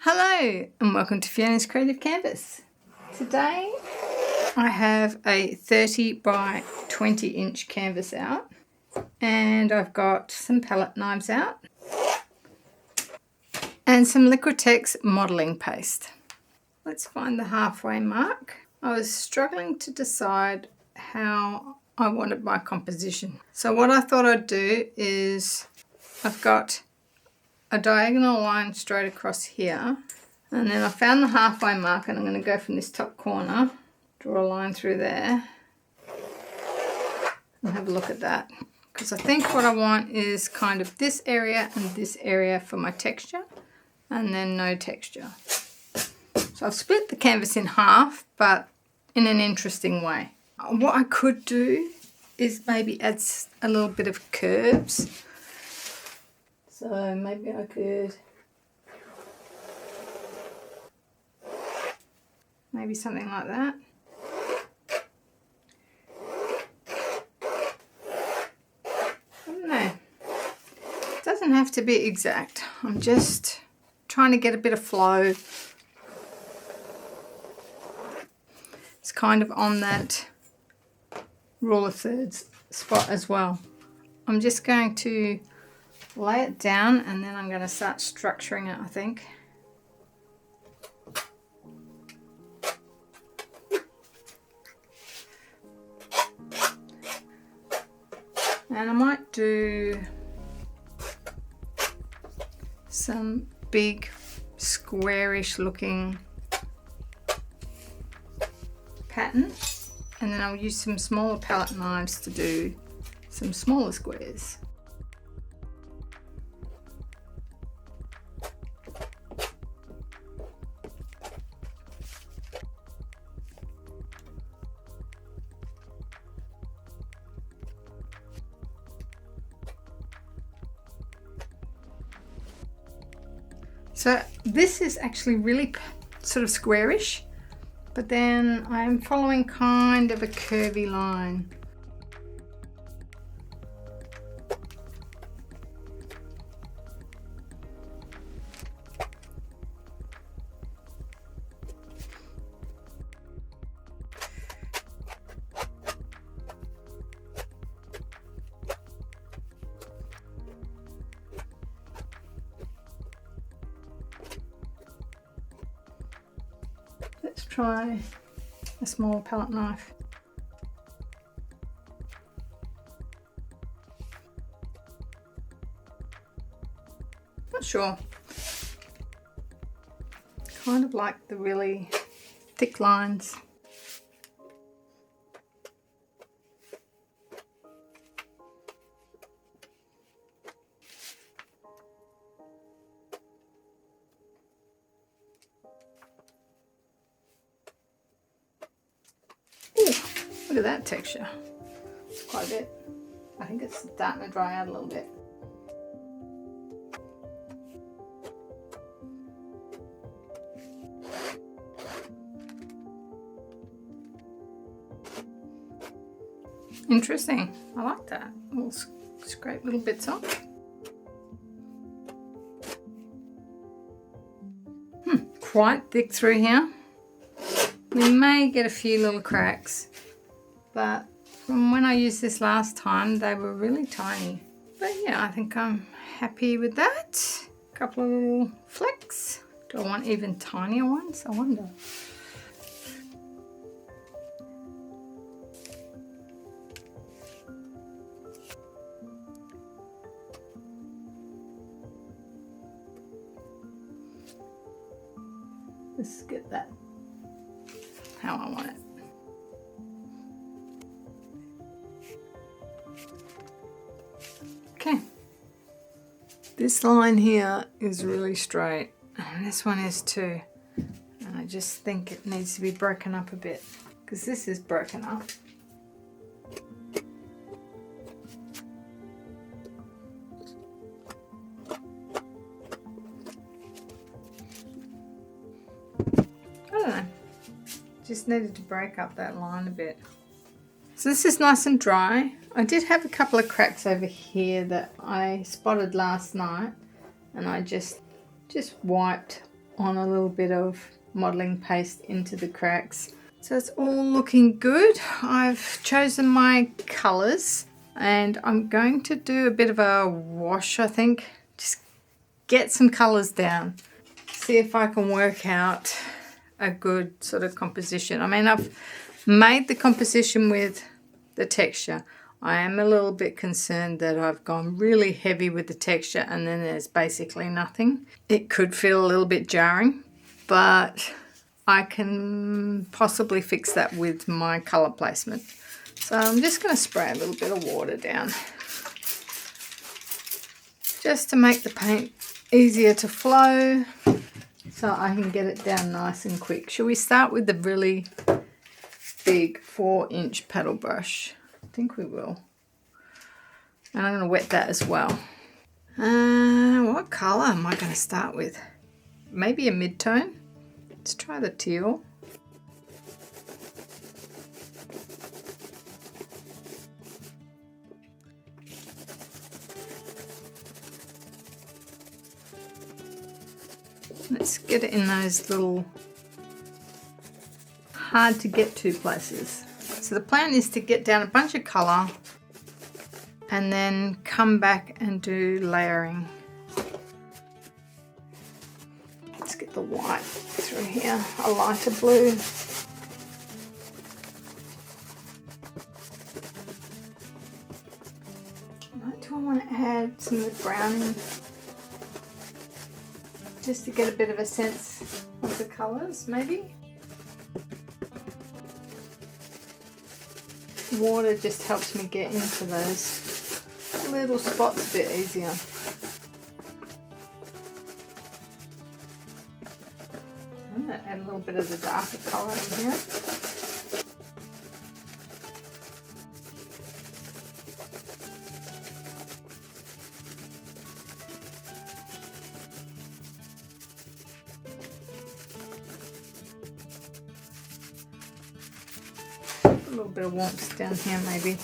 Hello and welcome to Fiona's Creative Canvas. Today I have a 30 by 20 inch canvas out and I've got some palette knives out and some Liquitex modelling paste. Let's find the halfway mark. I was struggling to decide how I wanted my composition. So what I thought I'd do is I've got a diagonal line straight across here, and then I found the halfway mark and I'm going to go from this top corner, draw a line through there and have a look at that, because I think what I want is kind of this area and this area for my texture and then no texture. So I've split the canvas in half, but in an interesting way. What I could do is maybe add a little bit of curves. So maybe I could, maybe something like that. I don't know. It doesn't have to be exact. I'm just trying to get a bit of flow. It's kind of on that rule of thirds spot as well. I'm just going to lay it down and then I'm going to start structuring it, I think. And I might do some big squarish looking pattern, and then I'll use some smaller palette knives to do some smaller squares. So this is actually really sort of squarish, but then I'm following kind of a curvy line. Let's try a small palette knife. Not sure. Kind of like the really thick lines. Look at that texture. It's quite a bit. I think it's starting to dry out a little bit. Interesting. I like that. We'll scrape little bits off. Quite thick through here. We may get a few little cracks, but from when I used this last time, they were really tiny. But yeah, I think I'm happy with that. A couple of little flecks. Do I want even tinier ones? I wonder. Let's get that how I want it. Okay, this line here is really straight and this one is too, and I just think it needs to be broken up a bit because this is broken up. I don't know, just needed to break up that line a bit. So this is nice and dry. I did have a couple of cracks over here that I spotted last night, and I just wiped on a little bit of modelling paste into the cracks. So it's all looking good. I've chosen my colours and I'm going to do a bit of a wash, I think. Just get some colours down. See if I can work out a good sort of composition. I mean, I've made the composition with the texture. I am a little bit concerned that I've gone really heavy with the texture and then there's basically nothing. It could feel a little bit jarring, but I can possibly fix that with my colour placement. So I'm just going to spray a little bit of water down just to make the paint easier to flow so I can get it down nice and quick. Shall we start with the really big 4-inch paddle brush? I think we will. And I'm going to wet that as well. What colour am I going to start with? Maybe a mid-tone? Let's try the teal. Let's get it in those little hard to get to places. So the plan is to get down a bunch of colour and then come back and do layering. Let's get the white through here, a lighter blue. Do I want to add some of the brown in? Just to get a bit of a sense of the colours, maybe? Water just helps me get into those little spots a bit easier. I'm going to add a little bit of the darker colour in here. A little bit of warmth down here maybe.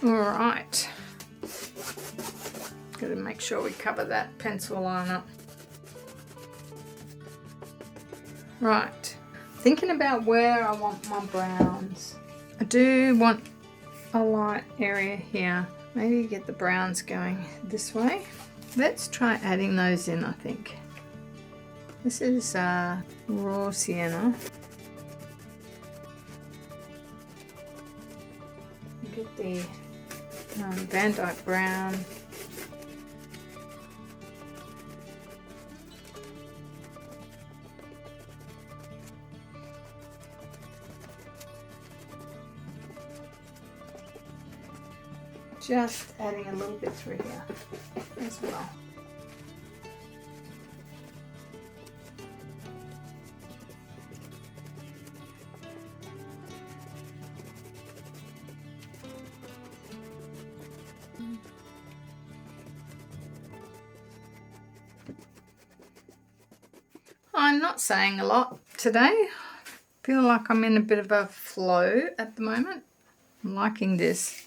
Alright, got to make sure we cover that pencil line up. Right, thinking about where I want my browns. I do want a light area here. Maybe get the browns going this way. Let's try adding those in, I think. This is raw sienna. Get the Van Dyke brown. Just adding a little bit through here as well. I'm not saying a lot today. I feel like I'm in a bit of a flow at the moment. I'm liking this.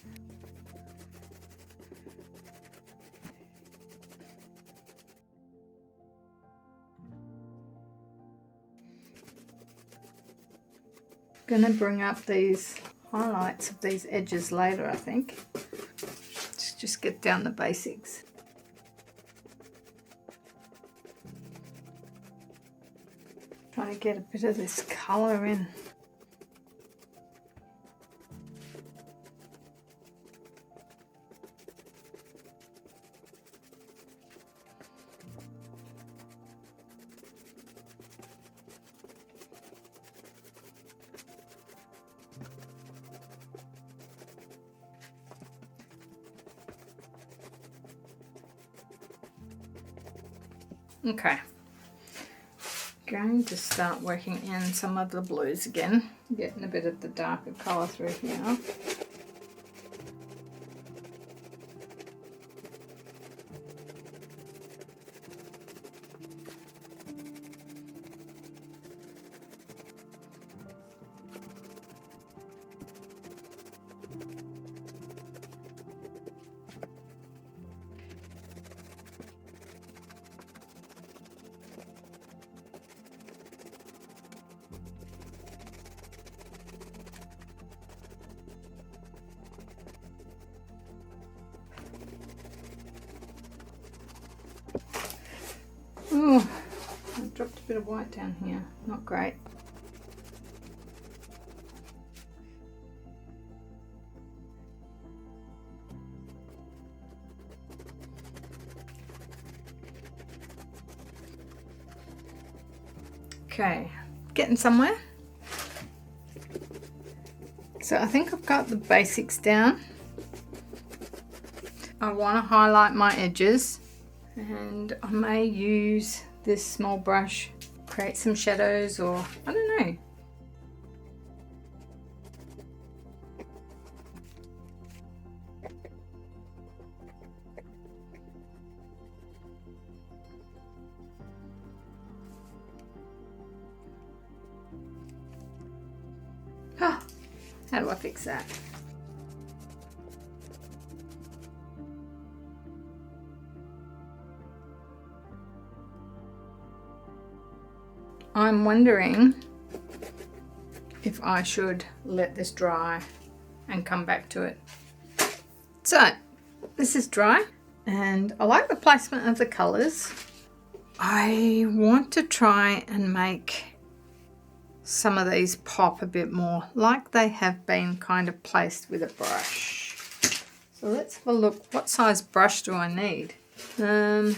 Gonna bring up these highlights of these edges later, I think. Just get down the basics. Trying to get a bit of this colour in. Okay, going to start working in some of the blues again, getting a bit of the darker colour through here. dropped a bit of white down here. Not great. Okay, getting somewhere. So I think I've got the basics down. I want to highlight my edges, and I may use this small brush, create some shadows, or I don't know. Oh, how do I fix that? I'm wondering if I should let this dry and come back to it. So this is dry and I like the placement of the colours. I want to try and make some of these pop a bit more, like they have been kind of placed with a brush. So let's have a look. What size brush do I need? I'm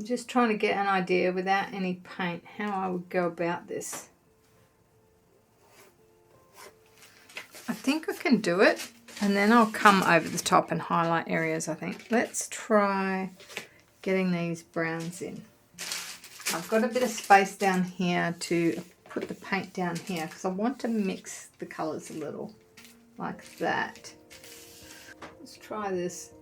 just trying to get an idea without any paint how I would go about this. I think I can do it, and then I'll come over the top and highlight areas, I think. Let's try getting these browns in. I've got a bit of space down here to put the paint down here because I want to mix the colours a little, like that. Let's try this.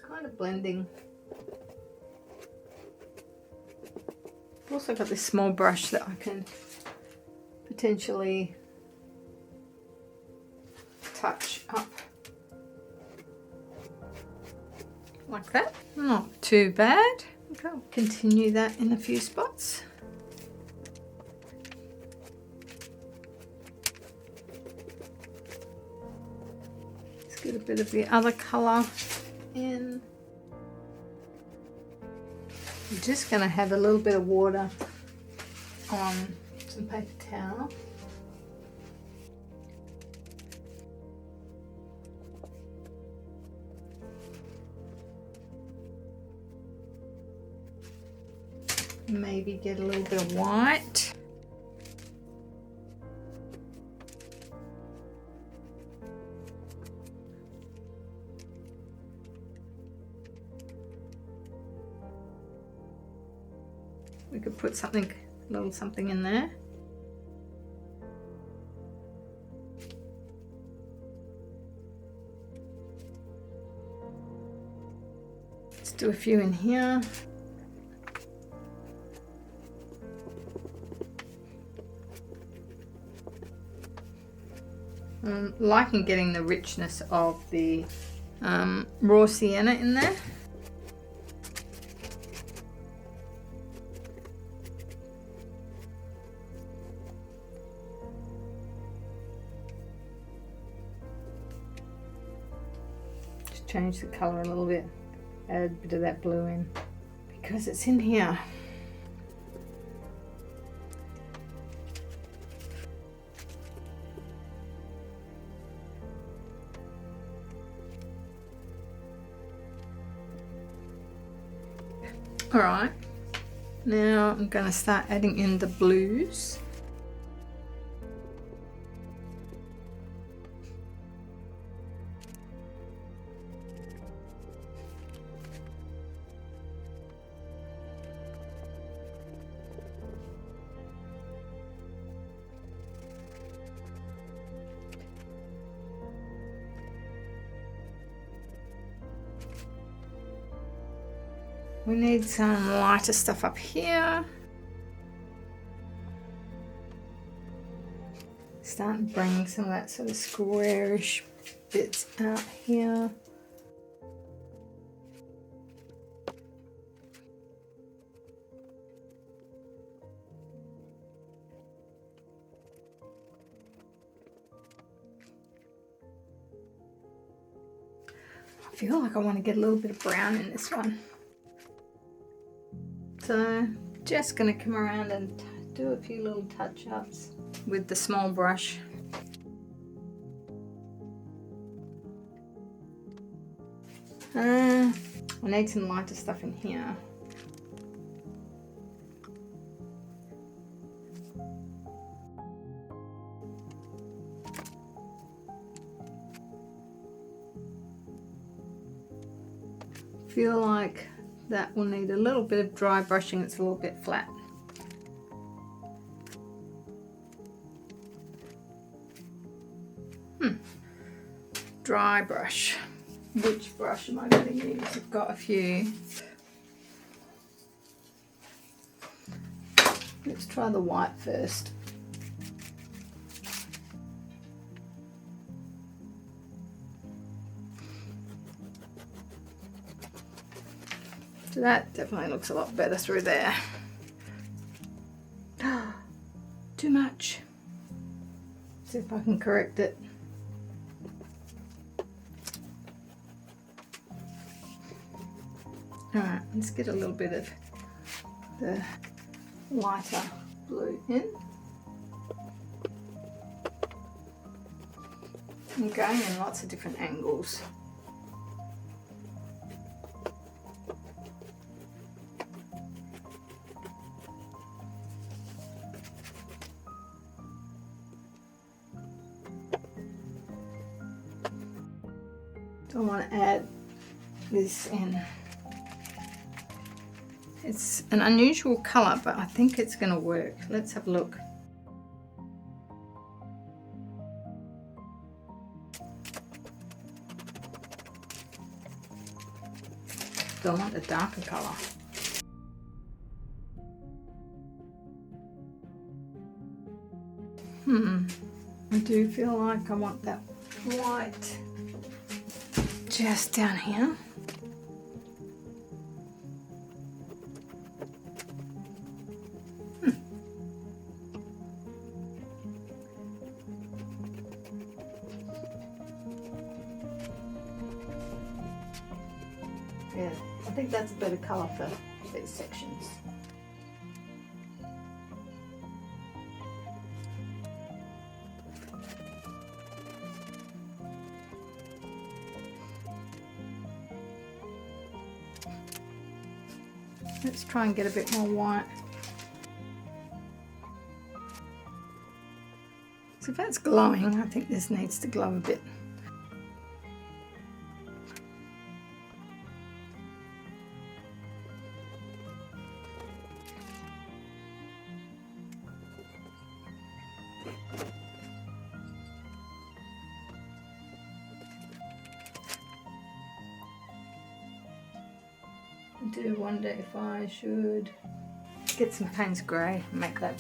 Kind of blending. I've also got this small brush that I can potentially touch up like that. Not too bad. Okay, I'll continue that in a few spots. Let's get a bit of the other colour in. I'm just going to have a little bit of water on some paper towel. Maybe get a little bit of white. We could put something, a little something in there. Let's do a few in here. I'm liking getting the richness of the raw sienna in there. Just change the colour a little bit, add a bit of that blue in because it's in here. Alright, now I'm going to start adding in the blues. We need some lighter stuff up here. Starting to bring some of that sort of squarish bits out here. feel like I want to get a little bit of brown in this one. So just going to come around and do a few little touch-ups with the small brush. I need some lighter stuff in here. Feel like that will need a little bit of dry brushing. It's a little bit flat. Dry brush. Which brush am I going to use? I've got a few. Let's try the white first. So that definitely looks a lot better through there. Too much. See if I can correct it. Alright, let's get a little bit of the lighter blue in. I'm going in lots of different angles. So I want to add this in. It's an unusual colour, but I think it's going to work. Let's have a look. So I want a darker colour. I do feel like I want that white just down here. Yeah, I think that's a better colour for these sections. Let's try and get a bit more white. So if that's glowing, I think this needs to glow a bit. I do wonder if I should get some Payne's Grey and make that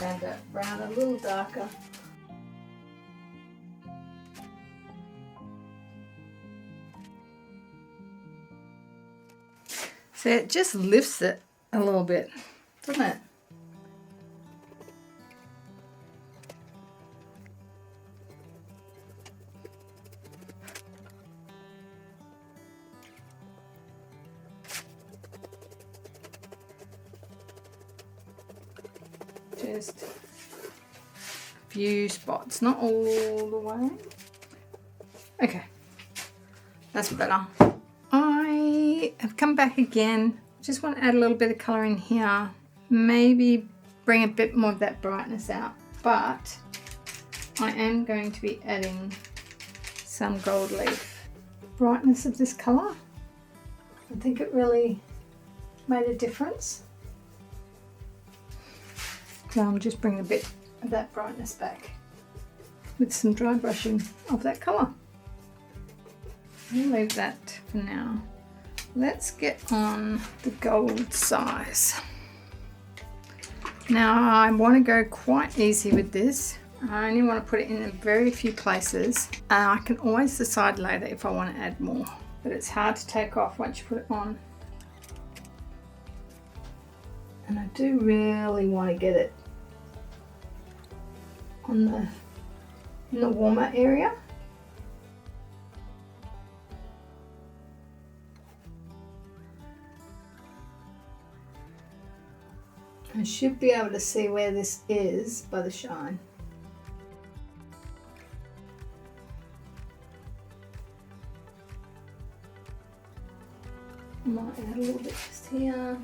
brown a little darker. So it just lifts it a little bit, doesn't it? Just a few spots, not all the way. Okay, that's better. I have come back again. Just want to add a little bit of colour in here. Maybe bring a bit more of that brightness out. But I am going to be adding some gold leaf. Brightness of this colour, I think it really made a difference. So I'm just bringing a bit of that brightness back with some dry brushing of that colour. I'll leave that for now. Let's get on the gold size. Now I want to go quite easy with this. I only want to put it in a very few places, and I can always decide later if I want to add more, but it's hard to take off once you put it on. And I do really want to get it on in the warmer area. I should be able to see where this is by the shine. Might add a little bit just here.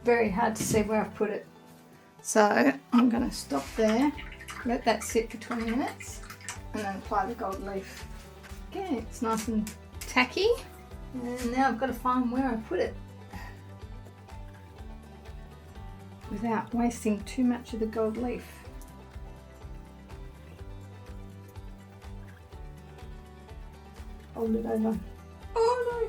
Very hard to see where I've put it. So I'm going to stop there, let that sit for 20 minutes and then apply the gold leaf. Okay, it's nice and tacky, and now I've got to find where I put it without wasting too much of the gold leaf. Hold it over. Oh no!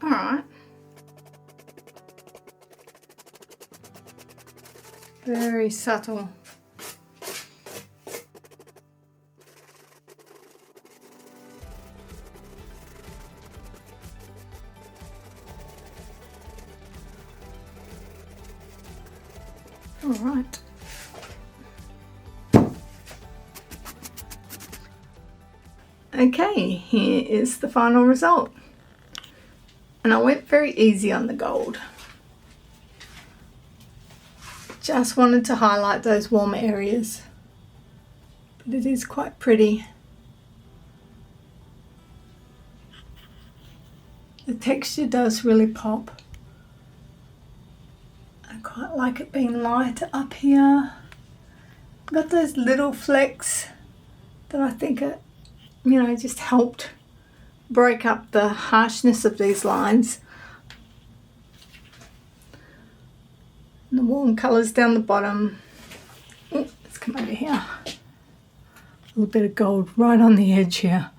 Alright. Very subtle. Alright. Okay, here is the final result. And I went very easy on the gold. Just wanted to highlight those warm areas. But it is quite pretty. The texture does really pop. I quite like it being lighter up here. Got those little flecks that I think are, just helped break up the harshness of these lines. And the warm colours down the bottom. Oh, let's come over here. A little bit of gold right on the edge here.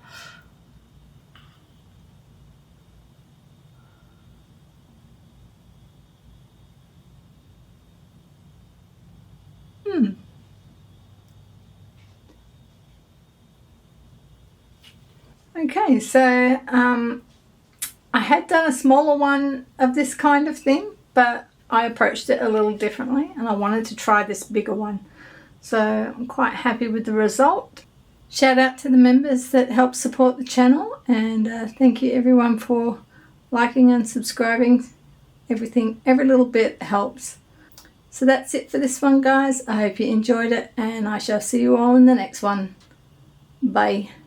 Okay, so I had done a smaller one of this kind of thing, but I approached it a little differently and I wanted to try this bigger one. So I'm quite happy with the result. Shout out to the members that help support the channel, and thank you everyone for liking and subscribing. Every little bit helps. So that's it for this one, guys. I hope you enjoyed it, and I shall see you all in the next one. Bye.